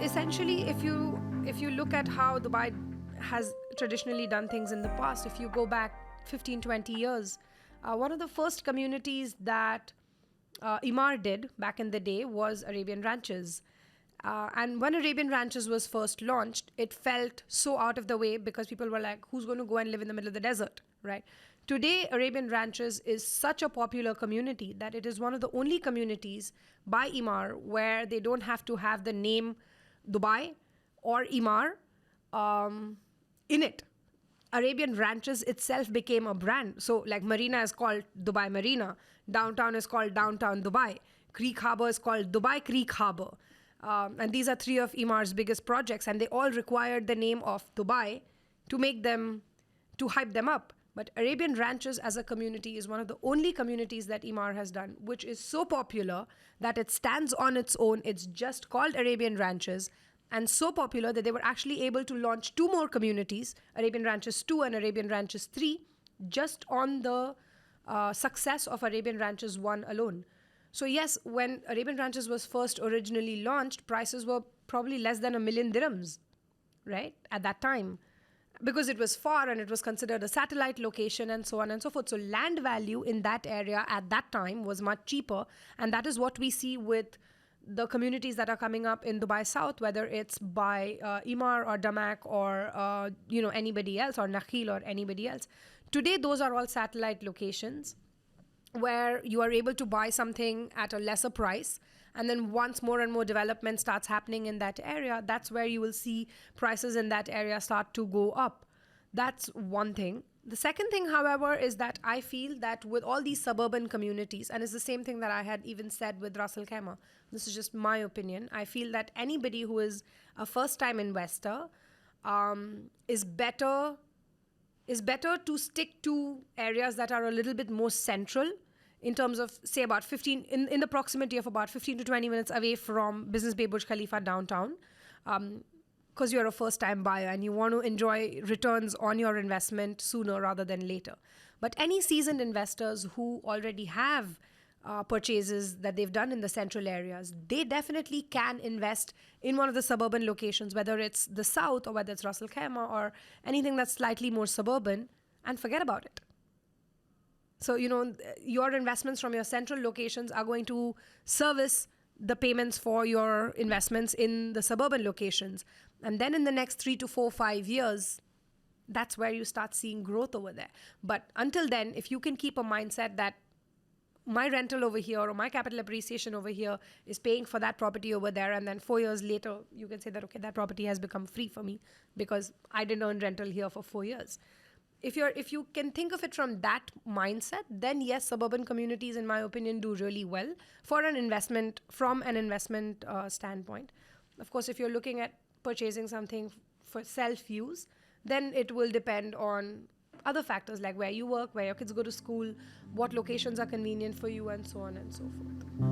essentially, if you look at how Dubai has traditionally done things in the past, if you go back 15, 20 years, one of the first communities that Imar did back in the day was Arabian Ranches. And when Arabian Ranches was first launched, it felt so out of the way because people were like, who's going to go and live in the middle of the desert, right? Today, Arabian Ranches is such a popular community that it is one of the only communities by Imar where they don't have to have the name Dubai or Imar in it. Arabian Ranches itself became a brand. So, like, Marina is called Dubai Marina, downtown is called Downtown Dubai, Creek Harbour is called Dubai Creek Harbour. And these are three of Imar's biggest projects, and they all required the name of Dubai to hype them up. But Arabian Ranches as a community is one of the only communities that Imar has done, which is so popular that it stands on its own. It's just called Arabian Ranches, and so popular that they were actually able to launch two more communities, Arabian Ranches 2 and Arabian Ranches 3, just on the success of Arabian Ranches 1 alone. So yes, when Arabian Ranches was first originally launched, prices were probably less than 1 million dirhams, right, at that time, because it was far and it was considered a satellite location and so on and so forth. So land value in that area at that time was much cheaper. And that is what we see with the communities that are coming up in Dubai South, whether it's by Imar or Damak or anybody else, or Nakhil or anybody else. Today, those are all satellite locations where you are able to buy something at a lesser price. And then once more and more development starts happening in that area, that's where you will see prices in that area start to go up. That's one thing. The second thing, however, is that I feel that with all these suburban communities, and it's the same thing that I had even said with Ras Al Khaimah, this is just my opinion, I feel that anybody who is a first-time investor is better to stick to areas that are a little bit more central in terms of, say, about 15, in the proximity of about 15 to 20 minutes away from Business Bay Burj Khalifa downtown, because you're a first-time buyer and you want to enjoy returns on your investment sooner rather than later. But any seasoned investors who already have purchases that they've done in the central areas, they definitely can invest in one of the suburban locations, whether it's the south or whether it's Ras Al Khaimah or anything that's slightly more suburban, and forget about it. So, your investments from your central locations are going to service the payments for your investments in the suburban locations. And then in the next 3 to 4, 5 years, that's where you start seeing growth over there. But until then, if you can keep a mindset that my rental over here or my capital appreciation over here is paying for that property over there, and then 4 years later, you can say that, okay, that property has become free for me because I didn't earn rental here for 4 years. If you can think of it from that mindset, then yes, suburban communities, in my opinion, do really well from an investment standpoint. Of course, if you're looking at purchasing something for self-use, then it will depend on other factors like where you work, where your kids go to school, what locations are convenient for you, and so on and so forth.